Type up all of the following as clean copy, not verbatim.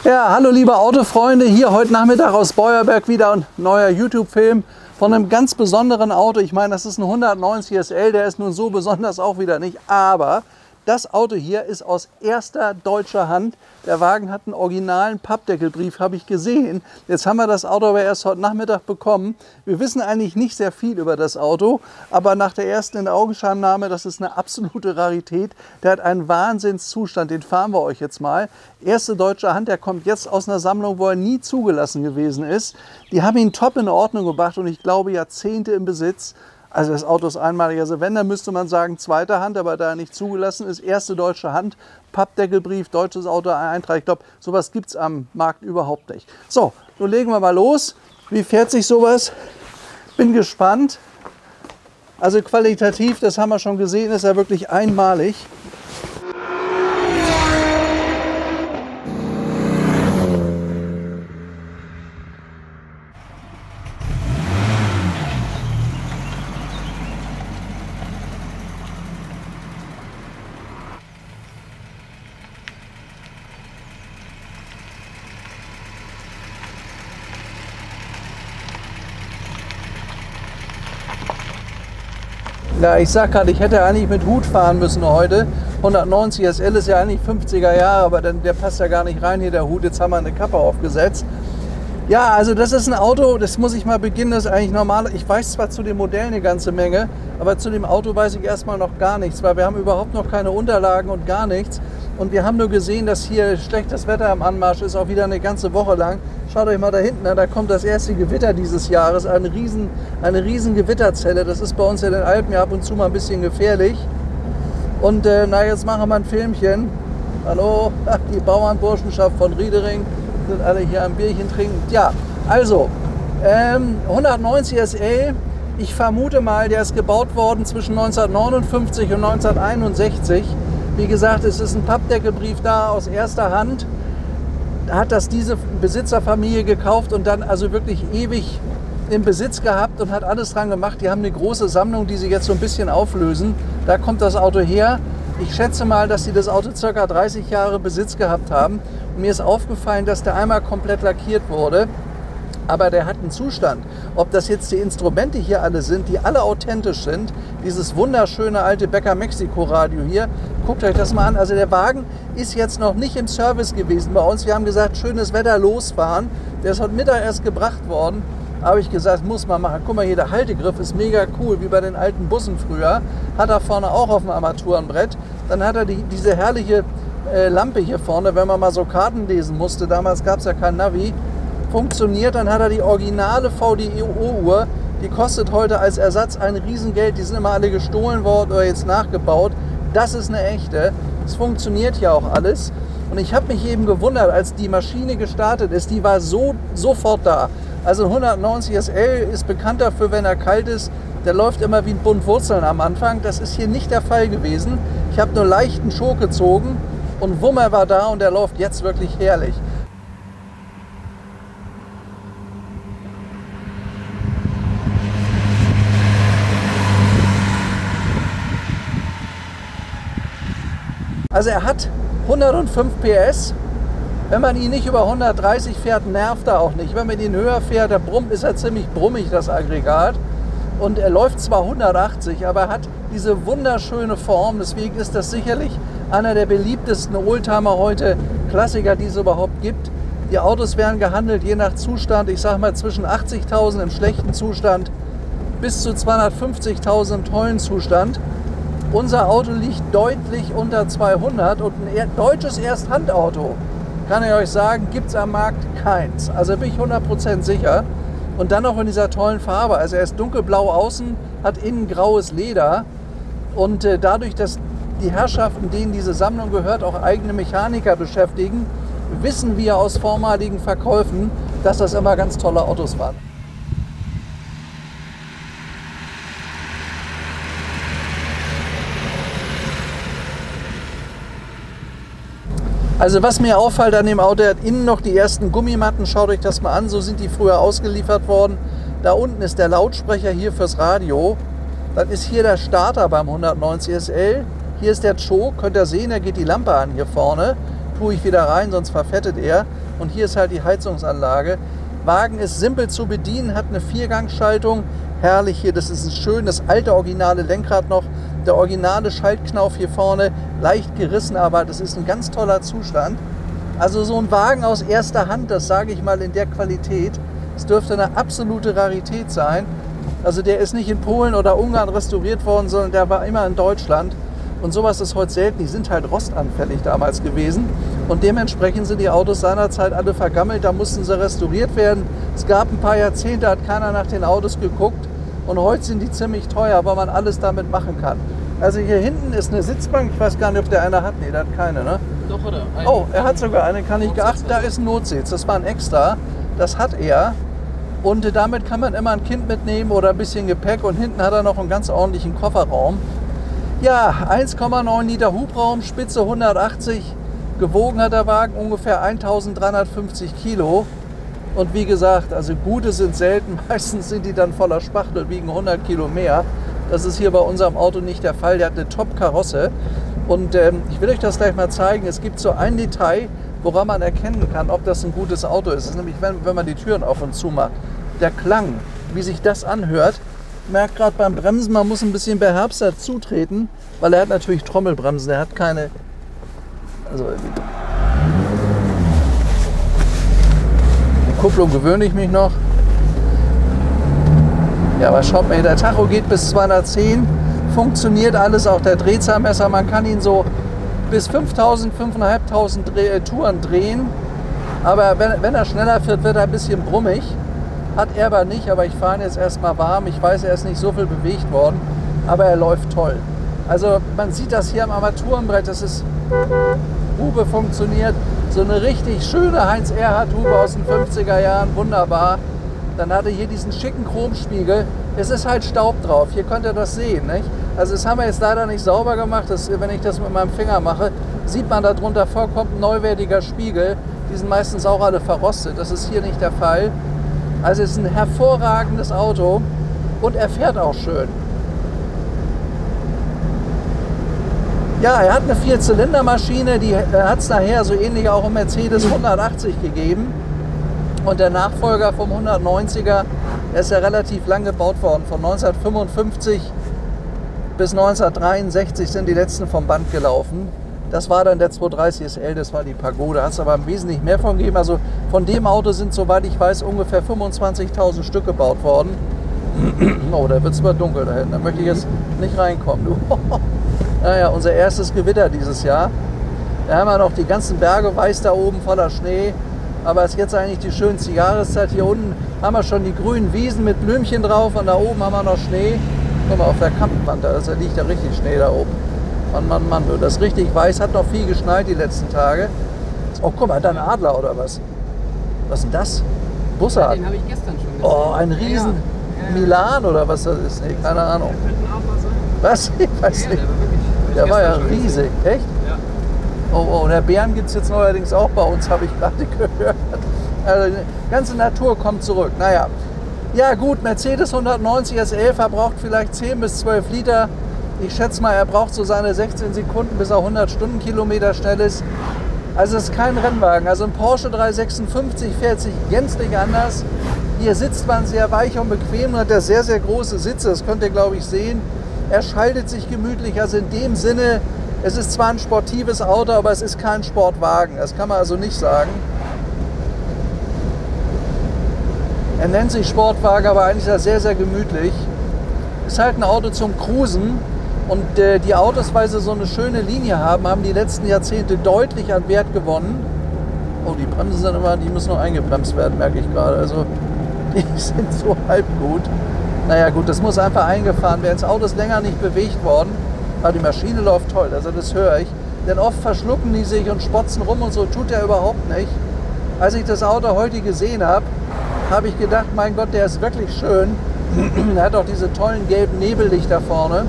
Ja, hallo liebe Autofreunde, hier heute Nachmittag aus Beuerberg wieder ein neuer YouTube-Film von einem ganz besonderen Auto. Ich meine, das ist ein 190 SL, der ist nun so besonders auch wieder nicht, aber das Auto hier ist aus erster deutscher Hand. Der Wagen hat einen originalen Pappdeckelbrief, habe ich gesehen. Jetzt haben wir das Auto aber erst heute Nachmittag bekommen. Wir wissen eigentlich nicht sehr viel über das Auto, aber nach der ersten In-Augenscheinnahme, das ist eine absolute Rarität. Der hat einen Wahnsinnszustand, den fahren wir euch jetzt mal. Erste deutsche Hand, der kommt jetzt aus einer Sammlung, wo er nie zugelassen gewesen ist. Die haben ihn top in Ordnung gebracht und ich glaube Jahrzehnte im Besitz. Also das Auto ist einmalig, also wenn, dann müsste man sagen zweite Hand, aber da er nicht zugelassen ist, erste deutsche Hand, Pappdeckelbrief, deutsches Auto, Eintrag. Ich glaube, sowas gibt es am Markt überhaupt nicht. So, nun legen wir mal los. Wie fährt sich sowas? Bin gespannt. Also qualitativ, das haben wir schon gesehen, ist er wirklich einmalig. Ja, ich sag gerade, ich hätte eigentlich mit Hut fahren müssen heute. 190 SL ist ja eigentlich 50er Jahre, aber der passt ja gar nicht rein hier, der Hut. Jetzt haben wir eine Kappe aufgesetzt. Ja, also das ist ein Auto, das muss ich mal beginnen, das ist eigentlich normal. Ich weiß zwar zu dem Modell eine ganze Menge, aber zu dem Auto weiß ich erstmal noch gar nichts, weil wir haben überhaupt noch keine Unterlagen und gar nichts. Und wir haben nur gesehen, dass hier schlechtes Wetter am Anmarsch ist, auch wieder eine ganze Woche lang. Schaut euch mal da hinten an, da kommt das erste Gewitter dieses Jahres, eine riesen Gewitterzelle. Das ist bei uns in den Alpen ja ab und zu mal ein bisschen gefährlich. Und na, jetzt machen wir ein Filmchen. Hallo, die Bauernburschenschaft von Riedering sind alle hier am Bierchen trinken. Ja, also 190 SL, ich vermute mal, der ist gebaut worden zwischen 1959 und 1961. Wie gesagt, es ist ein Pappdeckelbrief da aus erster Hand. Hat das diese Besitzerfamilie gekauft und dann also wirklich ewig im Besitz gehabt und hat alles dran gemacht. Die haben eine große Sammlung, die sie jetzt so ein bisschen auflösen. Da kommt das Auto her. Ich schätze mal, dass sie das Auto ca. 30 Jahre Besitz gehabt haben. Und mir ist aufgefallen, dass der einmal komplett lackiert wurde. Aber der hat einen Zustand. Ob das jetzt die Instrumente hier alle sind, die alle authentisch sind, dieses wunderschöne alte Becker Mexiko Radio hier, guckt euch das mal an. Also der Wagen ist jetzt noch nicht im Service gewesen bei uns. Wir haben gesagt, schönes Wetter, losfahren. Der ist heute Mittag erst gebracht worden. Habe ich gesagt, muss man machen. Guck mal hier, der Haltegriff ist mega cool, wie bei den alten Bussen früher. Hat er vorne auch auf dem Armaturenbrett. Dann hat er diese herrliche Lampe hier vorne, wenn man mal so Karten lesen musste. Damals gab es ja kein Navi. Funktioniert, dann hat er die originale VDEO-Uhr, die kostet heute als Ersatz ein Riesengeld, die sind immer alle gestohlen worden oder jetzt nachgebaut. Das ist eine echte, es funktioniert ja auch alles. Und ich habe mich eben gewundert, als die Maschine gestartet ist, die war sofort da. Also 190 SL ist bekannt dafür, wenn er kalt ist, der läuft immer wie ein Bund Wurzeln am Anfang. Das ist hier nicht der Fall gewesen. Ich habe nur leichten Schok gezogen und Wummer war da und der läuft jetzt wirklich herrlich. Also er hat 105 PS. Wenn man ihn nicht über 130 fährt, nervt er auch nicht. Wenn man ihn höher fährt, ist er ziemlich brummig, das Aggregat. Und er läuft zwar 180, aber er hat diese wunderschöne Form. Deswegen ist das sicherlich einer der beliebtesten Oldtimer heute, Klassiker, die es überhaupt gibt. Die Autos werden gehandelt je nach Zustand. Ich sage mal zwischen 80.000 im schlechten Zustand bis zu 250.000 im tollen Zustand. Unser Auto liegt deutlich unter 200 und ein deutsches Ersthandauto, kann ich euch sagen, gibt es am Markt keins. Also bin ich 100% sicher. Und dann noch in dieser tollen Farbe. Also er ist dunkelblau außen, hat innen graues Leder. Und dadurch, dass die Herrschaften, denen diese Sammlung gehört, auch eigene Mechaniker beschäftigen, wissen wir aus vormaligen Verkäufen, dass das immer ganz tolle Autos waren. Also was mir auffällt an dem Auto, er hat innen noch die ersten Gummimatten, schaut euch das mal an, so sind die früher ausgeliefert worden. Da unten ist der Lautsprecher hier fürs Radio. Dann ist hier der Starter beim 190 SL. Hier ist der Choke, könnt ihr sehen, da geht die Lampe an hier vorne. tue ich wieder rein, sonst verfettet er. Und hier ist halt die Heizungsanlage. Wagen ist simpel zu bedienen, hat eine Viergangschaltung. Herrlich hier, das ist ein schönes, alte, originale Lenkrad noch. Der originale Schaltknauf hier vorne, leicht gerissen, aber das ist ein ganz toller Zustand. Also so ein Wagen aus erster Hand, das sage ich mal in der Qualität, das dürfte eine absolute Rarität sein. Also der ist nicht in Polen oder Ungarn restauriert worden, sondern der war immer in Deutschland. Und sowas ist heute selten. Die sind halt rostanfällig damals gewesen. Und dementsprechend sind die Autos seinerzeit alle vergammelt. Da mussten sie restauriert werden. Es gab ein paar Jahrzehnte, hat keiner nach den Autos geguckt. Und heute sind die ziemlich teuer, weil man alles damit machen kann. Also hier hinten ist eine Sitzbank. Ich weiß gar nicht, ob der eine hat. Nee, der hat keine, ne? Doch, oder? Oh, er hat sogar eine, kann ich geachtet. Da ist ein Notsitz. Das war ein Extra. Das hat er. Und damit kann man immer ein Kind mitnehmen oder ein bisschen Gepäck. Und hinten hat er noch einen ganz ordentlichen Kofferraum. Ja, 1,9 Liter Hubraum, Spitze 180. Gewogen hat der Wagen ungefähr 1350 Kilo. Und wie gesagt, also gute sind selten. Meistens sind die dann voller Spachtel, wiegen 100 Kilo mehr. Das ist hier bei unserem Auto nicht der Fall. Der hat eine Top-Karosse. Und ich will euch das gleich mal zeigen. Es gibt so ein Detail, woran man erkennen kann, ob das ein gutes Auto ist. Das ist nämlich, wenn man die Türen auf und zu macht. Der Klang, wie sich das anhört. Ich merke gerade beim Bremsen, man muss ein bisschen beherbster zutreten, weil er hat natürlich Trommelbremsen. Er hat keine... Also die Kupplung gewöhne ich mich noch. Ja, aber schaut mal, der Tacho geht bis 210. Funktioniert alles, auch der Drehzahlmesser. Man kann ihn so bis 5.000, 5.500 Touren drehen. Aber wenn er schneller wird, wird er ein bisschen brummig. Hat er aber nicht, aber ich fahre ihn jetzt erstmal warm. Ich weiß, er ist nicht so viel bewegt worden, aber er läuft toll. Also man sieht das hier am Armaturenbrett, das ist, Hube funktioniert. So eine richtig schöne Heinz-Erhardt-Hube aus den 50er Jahren, wunderbar. Dann hat er hier diesen schicken Chromspiegel. Es ist halt Staub drauf, hier könnt ihr das sehen, nicht? Also das haben wir jetzt leider nicht sauber gemacht. Wenn ich das mit meinem Finger mache, sieht man, darunter vorkommt ein neuwertiger Spiegel. Die sind meistens auch alle verrostet, das ist hier nicht der Fall. Also es ist ein hervorragendes Auto und er fährt auch schön. Ja, er hat eine 4-Zylinder-Maschine, die hat es nachher so ähnlich auch im Mercedes 180 gegeben. Und der Nachfolger vom 190er, der ist ja relativ lang gebaut worden. Von 1955 bis 1963 sind die letzten vom Band gelaufen. Das war dann der 230 SL, das war die Pagode. Hat es aber im Wesentlichen mehr von gegeben. Also von dem Auto sind, soweit ich weiß, ungefähr 25.000 Stück gebaut worden. Oh, da wird es mal dunkel da hinten. Da möchte ich jetzt nicht reinkommen. Naja, unser erstes Gewitter dieses Jahr. Da haben wir noch die ganzen Berge weiß da oben voller Schnee. Aber es ist jetzt eigentlich die schönste Jahreszeit. Hier unten haben wir schon die grünen Wiesen mit Blümchen drauf. Und da oben haben wir noch Schnee. Guck mal, auf der Kampenwand, da liegt ja richtig Schnee da oben. Mann, Mann, Mann, das ist richtig weiß, hat noch viel geschneit die letzten Tage. Oh, guck mal, da ein Adler oder was? Was ist denn das? Bussard. Den habe ich gestern schon gesehen. Oh, ein riesen Milan oder was das ist? Nee, keine Ahnung. Was? Ich weiß nicht. Der war ja riesig, echt? Ja. Oh, und der Bären gibt es jetzt neuerdings auch bei uns, habe ich gerade gehört. Also die ganze Natur kommt zurück. Naja, ja gut, Mercedes 190 SL verbraucht vielleicht 10 bis 12 Liter. Ich schätze mal, er braucht so seine 16 Sekunden, bis er 100 Stundenkilometer schnell ist. Also es ist kein Rennwagen. Also ein Porsche 356 fährt sich gänzlich anders. Hier sitzt man sehr weich und bequem und hat ja sehr, sehr große Sitze. Das könnt ihr, glaube ich, sehen. Er schaltet sich gemütlich. Also in dem Sinne, es ist zwar ein sportives Auto, aber es ist kein Sportwagen. Das kann man also nicht sagen. Er nennt sich Sportwagen, aber eigentlich ist er sehr, sehr gemütlich. Ist halt ein Auto zum Cruisen. Und die Autos, weil sie so eine schöne Linie haben, haben die letzten Jahrzehnte deutlich an Wert gewonnen. Oh, die Bremsen sind immer, die müssen noch eingebremst werden, merke ich gerade. Also die sind so halb gut. Naja gut, das muss einfach eingefahren werden. Das Auto ist länger nicht bewegt worden, aber die Maschine läuft toll, also das höre ich. Denn oft verschlucken die sich und spotzen rum und so, tut er überhaupt nicht. Als ich das Auto heute gesehen habe, habe ich gedacht, mein Gott, der ist wirklich schön. Er hat auch diese tollen gelben Nebellichter vorne,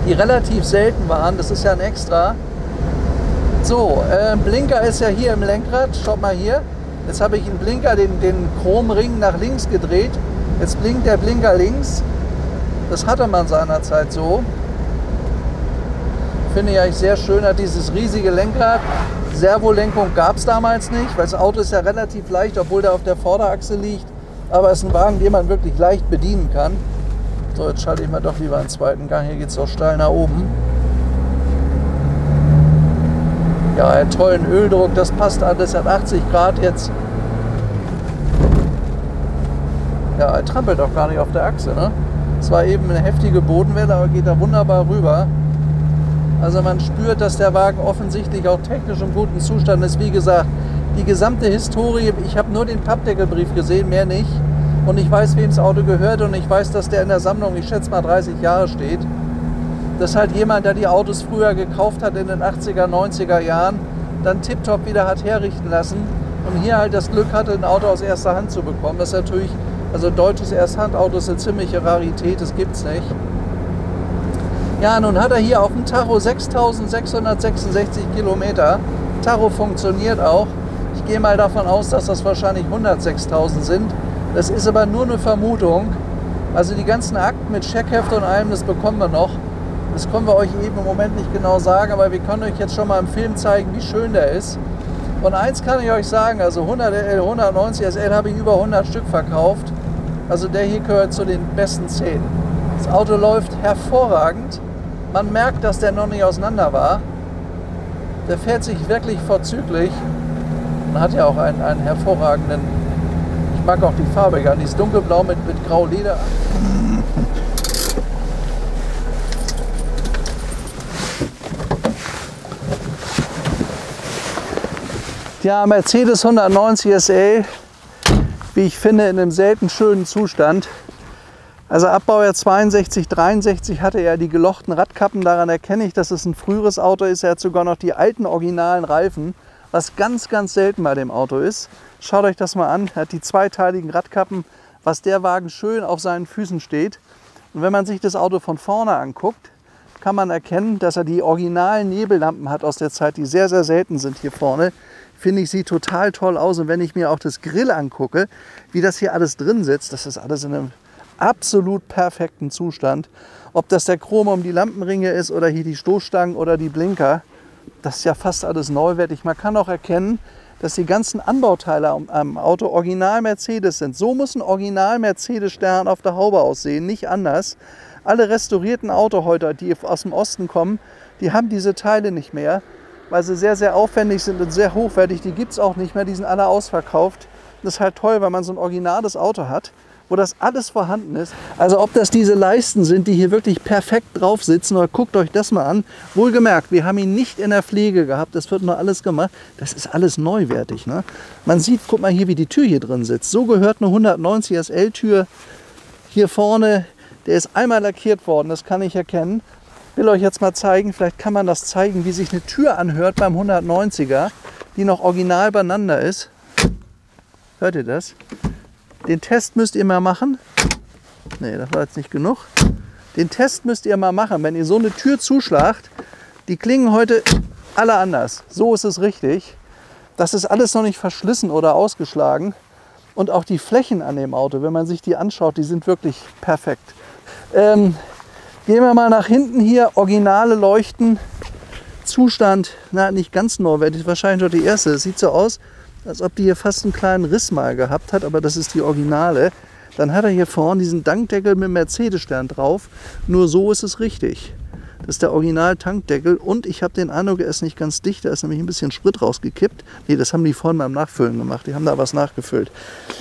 die relativ selten waren. Das ist ja ein Extra. So, Blinker ist ja hier im Lenkrad. Schaut mal hier. Jetzt habe ich einen Blinker, den Chromring nach links gedreht. Jetzt blinkt der Blinker links. Das hatte man seinerzeit so. Finde ich eigentlich sehr schön, hat dieses riesige Lenkrad. Servolenkung gab es damals nicht, weil das Auto ist ja relativ leicht, obwohl der auf der Vorderachse liegt. Aber es ist ein Wagen, den man wirklich leicht bedienen kann. So, jetzt schalte ich mal doch lieber einen zweiten Gang. Hier geht es doch steil nach oben. Ja, einen tollen Öldruck, das passt alles, hat 80 Grad jetzt. Ja, er trampelt auch gar nicht auf der Achse, ne? Es war eben eine heftige Bodenwelle, aber geht da wunderbar rüber. Also man spürt, dass der Wagen offensichtlich auch technisch im guten Zustand ist. Wie gesagt, die gesamte Historie, ich habe nur den Pappdeckelbrief gesehen, mehr nicht. Und ich weiß, wem das Auto gehört und ich weiß, dass der in der Sammlung, ich schätze mal 30 Jahre steht. Das ist halt jemand, der die Autos früher gekauft hat in den 80er, 90er Jahren, dann tipptopp wieder hat herrichten lassen und hier halt das Glück hatte, ein Auto aus erster Hand zu bekommen. Das ist natürlich, also deutsches Ersthandauto ist eine ziemliche Rarität, das gibt's nicht. Ja, nun hat er hier auf dem Tacho 6.666 Kilometer. Tacho funktioniert auch. Ich gehe mal davon aus, dass das wahrscheinlich 106.000 sind. Das ist aber nur eine Vermutung. Also die ganzen Akten mit Checkheft und allem, das bekommen wir noch. Das können wir euch eben im Moment nicht genau sagen, aber wir können euch jetzt schon mal im Film zeigen, wie schön der ist. Und eins kann ich euch sagen, also 100 L, 190 SL habe ich über 100 Stück verkauft. Also der hier gehört zu den besten 10. Das Auto läuft hervorragend. Man merkt, dass der noch nicht auseinander war. Der fährt sich wirklich vorzüglich. Man hat ja auch einen hervorragenden, ich mag auch die Farbe gar nicht, ist dunkelblau mit grau Leder. Ja, Mercedes 190 SL, wie ich finde, in einem selten schönen Zustand. Also Abbaujahr 62, 63 hatte er die gelochten Radkappen. Daran erkenne ich, dass es ein früheres Auto ist. Er hat sogar noch die alten originalen Reifen, was ganz, ganz selten bei dem Auto ist. Schaut euch das mal an. Er hat die zweiteiligen Radkappen, was der Wagen schön auf seinen Füßen steht. Und wenn man sich das Auto von vorne anguckt, kann man erkennen, dass er die originalen Nebellampen hat aus der Zeit, die sehr, sehr selten sind hier vorne. Finde ich, sieht total toll aus. Und wenn ich mir auch das Grill angucke, wie das hier alles drin sitzt, das ist alles in einem absolut perfekten Zustand. Ob das der Chrom um die Lampenringe ist oder hier die Stoßstangen oder die Blinker, das ist ja fast alles neuwertig. Man kann auch erkennen, dass die ganzen Anbauteile am Auto original Mercedes sind. So muss ein original Mercedes-Stern auf der Haube aussehen, nicht anders. Alle restaurierten Autohäuser, die aus dem Osten kommen, die haben diese Teile nicht mehr, weil sie sehr, sehr aufwendig sind und sehr hochwertig. Die gibt es auch nicht mehr, die sind alle ausverkauft. Das ist halt toll, weil man so ein originales Auto hat, wo das alles vorhanden ist. Also ob das diese Leisten sind, die hier wirklich perfekt drauf sitzen, oder guckt euch das mal an. Wohlgemerkt, wir haben ihn nicht in der Pflege gehabt, das wird noch alles gemacht. Das ist alles neuwertig, ne? Man sieht, guck mal hier, wie die Tür hier drin sitzt. So gehört eine 190 SL Tür hier vorne. Der ist einmal lackiert worden, das kann ich erkennen. Ich will euch jetzt mal zeigen, vielleicht kann man das zeigen, wie sich eine Tür anhört beim 190er, die noch original beieinander ist. Hört ihr das? Den Test müsst ihr mal machen. Ne, das war jetzt nicht genug. Den Test müsst ihr mal machen, wenn ihr so eine Tür zuschlagt. Die klingen heute alle anders. So ist es richtig. Das ist alles noch nicht verschlissen oder ausgeschlagen. Und auch die Flächen an dem Auto, wenn man sich die anschaut, die sind wirklich perfekt. Gehen wir mal nach hinten hier. Originale Leuchten. Zustand, na, nicht ganz neuwertig, wahrscheinlich noch die erste. Das sieht so aus, als ob die hier fast einen kleinen Riss mal gehabt hat, aber das ist die Originale. Dann hat er hier vorne diesen Tankdeckel mit Mercedes-Stern drauf. Nur so ist es richtig. Das ist der Original-Tankdeckel und ich habe den Eindruck, er ist nicht ganz dicht, da ist nämlich ein bisschen Sprit rausgekippt. Ne, das haben die vorhin beim Nachfüllen gemacht, die haben da was nachgefüllt.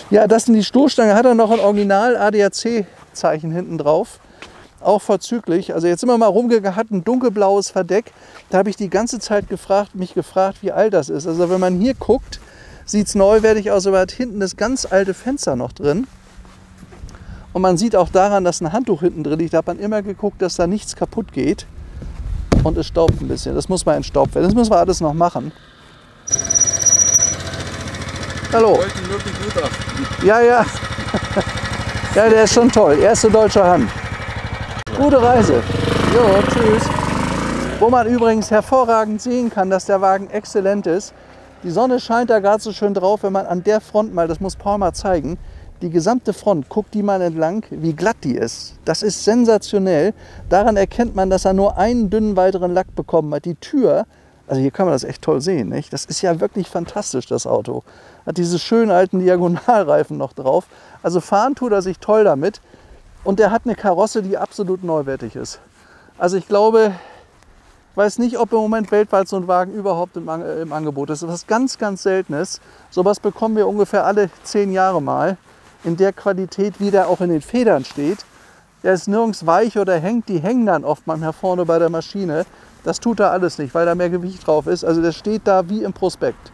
Ja, das sind die Stoßstange, hat er noch ein Original-ADAC-Zeichen hinten drauf. Auch vorzüglich. Also jetzt sind wir mal rumgegangen, hat ein dunkelblaues Verdeck. Da habe ich die ganze Zeit mich gefragt, wie alt das ist. Also wenn man hier guckt, sieht es neuwertig aus, aber hat hinten das ganz alte Fenster noch drin. Und man sieht auch daran, dass ein Handtuch hinten drin liegt. Da hat man immer geguckt, dass da nichts kaputt geht. Und es staubt ein bisschen. Das muss mal entstaubt werden. Das müssen wir alles noch machen. Hallo. Wirklich gut auf. Ja, ja. Ja, der ist schon toll. Erste deutsche Hand. Gute Reise. Jo, tschüss. Wo man übrigens hervorragend sehen kann, dass der Wagen exzellent ist. Die Sonne scheint da gerade so schön drauf, wenn man an der Front mal, das muss Paul mal zeigen, die gesamte Front, guckt die mal entlang, wie glatt die ist. Das ist sensationell. Daran erkennt man, dass er nur einen dünnen weiteren Lack bekommen hat. Die Tür, also hier kann man das echt toll sehen, nicht? Das ist ja wirklich fantastisch, das Auto. Hat diese schönen alten Diagonalreifen noch drauf. Also fahren tut er sich toll damit. Und er hat eine Karosse, die absolut neuwertig ist. Also ich glaube, ich weiß nicht, ob im Moment weltweit so ein Wagen überhaupt im Angebot ist. Das ist was ganz, ganz Seltenes. Sowas bekommen wir ungefähr alle 10 Jahre mal. In der Qualität, wie der auch in den Federn steht. Der ist nirgends weich oder hängt. Die hängen dann oft manchmal vorne bei der Maschine. Das tut er alles nicht, weil da mehr Gewicht drauf ist. Also der steht da wie im Prospekt.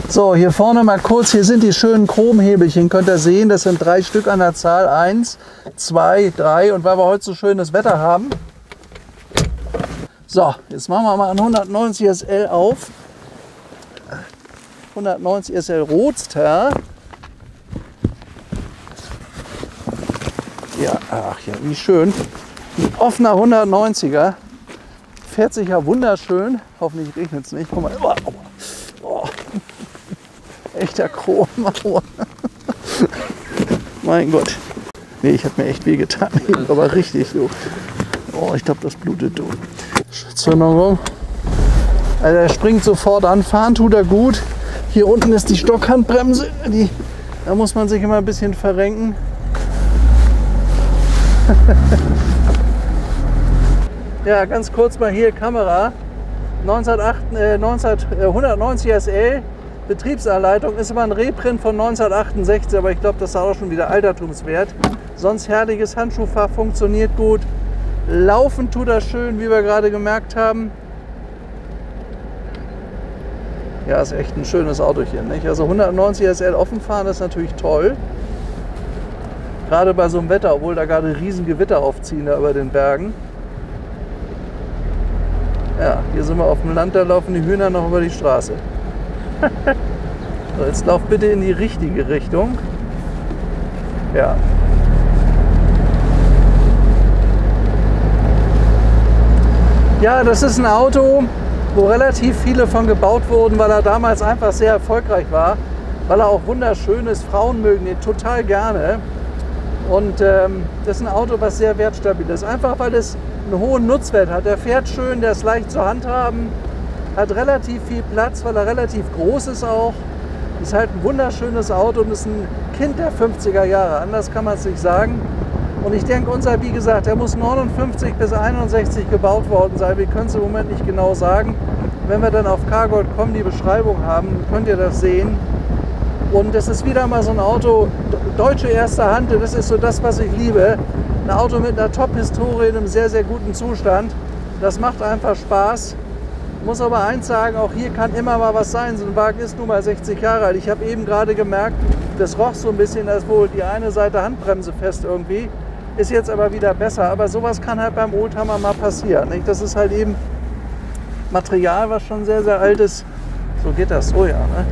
So, hier vorne mal kurz, hier sind die schönen Chromhebelchen, könnt ihr sehen, das sind 3 Stück an der Zahl, 1, 2, 3 und weil wir heute so schönes Wetter haben. So, jetzt machen wir mal einen 190 SL auf. 190 SL Roadster. Ja, ach ja, wie schön. Ein offener 190er. Fährt sich ja wunderschön. Hoffentlich regnet es nicht. Guck mal. Oh. Echter Chrom. Mein Gott. Nee, ich habe mir echt wehgetan. Aber richtig so. Oh, ich glaube, das blutet du. Zündung. Also er springt sofort an. Fahren tut er gut. Hier unten ist die Stockhandbremse. Da muss man sich immer ein bisschen verrenken. Ja, ganz kurz mal hier Kamera. 190 SL, Betriebsanleitung, ist aber ein Reprint von 1968, aber ich glaube, das ist auch schon wieder altertumswert. Sonst herrliches Handschuhfach, funktioniert gut. Laufen tut er schön, wie wir gerade gemerkt haben. Ja, ist echt ein schönes Autochen, nicht? Also 190 SL offen fahren ist natürlich toll. Gerade bei so einem Wetter, obwohl da gerade riesen Gewitter aufziehen da über den Bergen. Ja, hier sind wir auf dem Land, da laufen die Hühner noch über die Straße. So, jetzt lauf bitte in die richtige Richtung. Ja. Ja, das ist ein Auto, wo relativ viele von gebaut wurden, weil er damals einfach sehr erfolgreich war. Weil er auch wunderschön ist, Frauen mögen ihn total gerne. Und das ist ein Auto, was sehr wertstabil ist. Einfach weil es einen hohen Nutzwert hat. Der fährt schön, der ist leicht zu handhaben, hat relativ viel Platz, weil er relativ groß ist auch. Ist halt ein wunderschönes Auto und ist ein Kind der 50er Jahre. Anders kann man es nicht sagen. Und ich denke, unser, wie gesagt, der muss 59 bis 61 gebaut worden sein. Wir können es im Moment nicht genau sagen. Wenn wir dann auf cargold.com die Beschreibung haben, könnt ihr das sehen. Und es ist wieder mal so ein Auto, deutsche erster Hand, das ist so das, was ich liebe. Ein Auto mit einer Top-Historie in einem sehr, sehr guten Zustand. Das macht einfach Spaß. Ich muss aber eins sagen, auch hier kann immer mal was sein. So ein Wagen ist nun mal 60 Jahre alt. Ich habe eben gerade gemerkt, das roch so ein bisschen, dass wohl die eine Seite Handbremse fest irgendwie. Ist jetzt aber wieder besser. Aber sowas kann halt beim Oldtimer mal passieren, nicht? Das ist halt eben Material, was schon sehr, sehr alt ist. So geht das so, ja. Ne?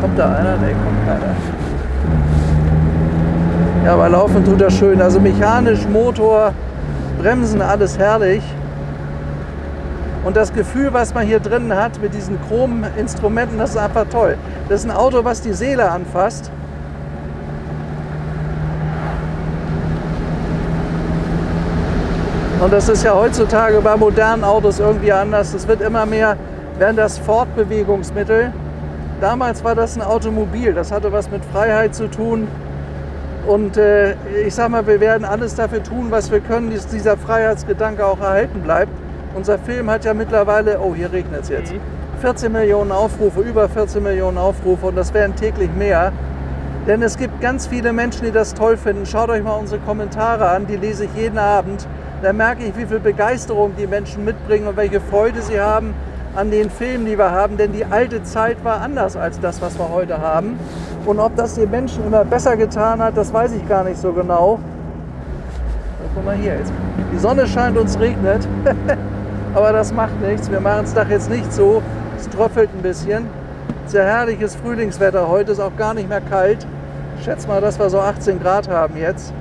Kommt da einer? Ne, kommt keiner. Ja, aber laufen tut das schön. Also mechanisch, Motor, Bremsen, alles herrlich. Und das Gefühl, was man hier drin hat mit diesen Chrom-Instrumenten, das ist einfach toll. Das ist ein Auto, was die Seele anfasst. Und das ist ja heutzutage bei modernen Autos irgendwie anders. Es wird immer mehr, werden das Fortbewegungsmittel. Damals war das ein Automobil, das hatte was mit Freiheit zu tun. Und ich sag mal, wir werden alles dafür tun, was wir können, dass dieser Freiheitsgedanke auch erhalten bleibt. Unser Film hat ja mittlerweile, oh hier regnet es jetzt, 14 Millionen Aufrufe, über 14 Millionen Aufrufe und das werden täglich mehr. Denn es gibt ganz viele Menschen, die das toll finden. Schaut euch mal unsere Kommentare an, die lese ich jeden Abend. Da merke ich, wie viel Begeisterung die Menschen mitbringen und welche Freude sie haben an den Filmen, die wir haben. Denn die alte Zeit war anders als das, was wir heute haben. Und ob das den Menschen immer besser getan hat, das weiß ich gar nicht so genau. Guck mal hier jetzt. Die Sonne scheint, uns regnet. Aber das macht nichts. Wir machen es doch jetzt nicht so. Es tröpfelt ein bisschen. Sehr herrliches Frühlingswetter heute. Ist auch gar nicht mehr kalt. Ich schätze mal, dass wir so 18 Grad haben jetzt.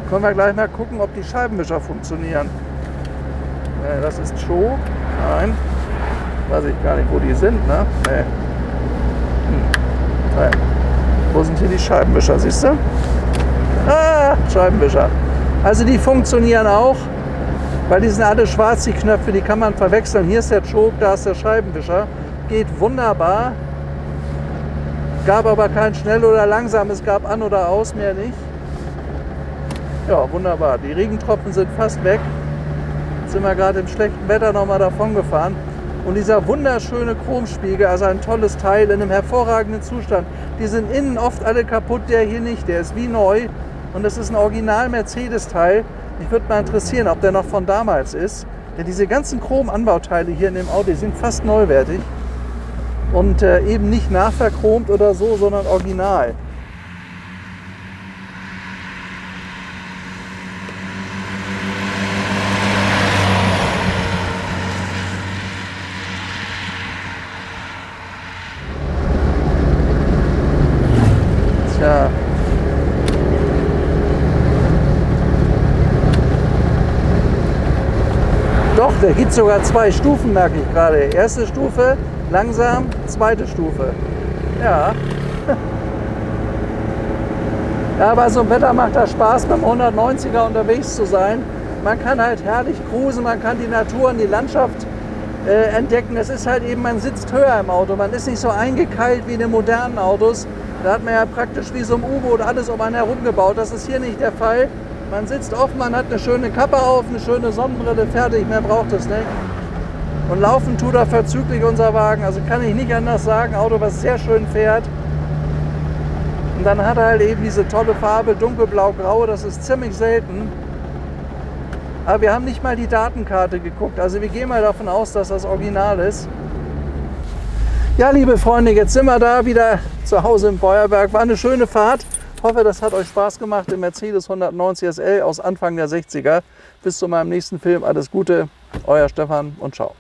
Können wir gleich mal gucken, ob die Scheibenwischer funktionieren. Das ist Show. Nein. Weiß ich gar nicht, wo die sind. Ne? Nee. Wo sind hier die Scheibenwischer, siehst du? Ah, Scheibenwischer. Also die funktionieren auch, weil die sind alle schwarz, die Knöpfe, die kann man verwechseln. Hier ist der Choke, da ist der Scheibenwischer. Geht wunderbar. Gab aber kein schnell oder langsam, es gab an oder aus, mehr nicht. Ja, wunderbar. Die Regentropfen sind fast weg. Jetzt sind wir gerade im schlechten Wetter nochmal davon gefahren. Und dieser wunderschöne Chromspiegel, also ein tolles Teil in einem hervorragenden Zustand. Die sind innen oft alle kaputt, der hier nicht. Der ist wie neu und das ist ein Original Mercedes-Teil. Mich würde mal interessieren, ob der noch von damals ist. Denn diese ganzen Chrom-Anbauteile hier in dem Auto, die sind fast neuwertig. Und eben nicht nachverchromt oder so, sondern original. Tja. Doch, der gibt sogar 2 Stufen, merke ich gerade. Erste Stufe, langsam, zweite Stufe. Ja. Ja, bei so einem Wetter macht das Spaß, beim 190er unterwegs zu sein. Man kann halt herrlich cruisen, man kann die Natur und die Landschaft entdecken. Es ist halt eben, man sitzt höher im Auto. Man ist nicht so eingekeilt wie in den modernen Autos. Da hat man ja praktisch wie so ein U-Boot alles um einen herum gebaut. Das ist hier nicht der Fall. Man sitzt offen, man hat eine schöne Kappe auf, eine schöne Sonnenbrille, fertig, mehr braucht es nicht. Und laufen tut er verzüglich, unser Wagen. Also kann ich nicht anders sagen, Auto, was sehr schön fährt. Und dann hat er halt eben diese tolle Farbe, dunkelblau-grau, das ist ziemlich selten. Aber wir haben nicht mal die Datenkarte geguckt, also wir gehen mal davon aus, dass das Original ist. Ja, liebe Freunde, jetzt sind wir da wieder zu Hause im Beuerberg. War eine schöne Fahrt. Ich hoffe, das hat euch Spaß gemacht im Mercedes 190 SL aus Anfang der 60er. Bis zu meinem nächsten Film. Alles Gute, euer Stefan und ciao.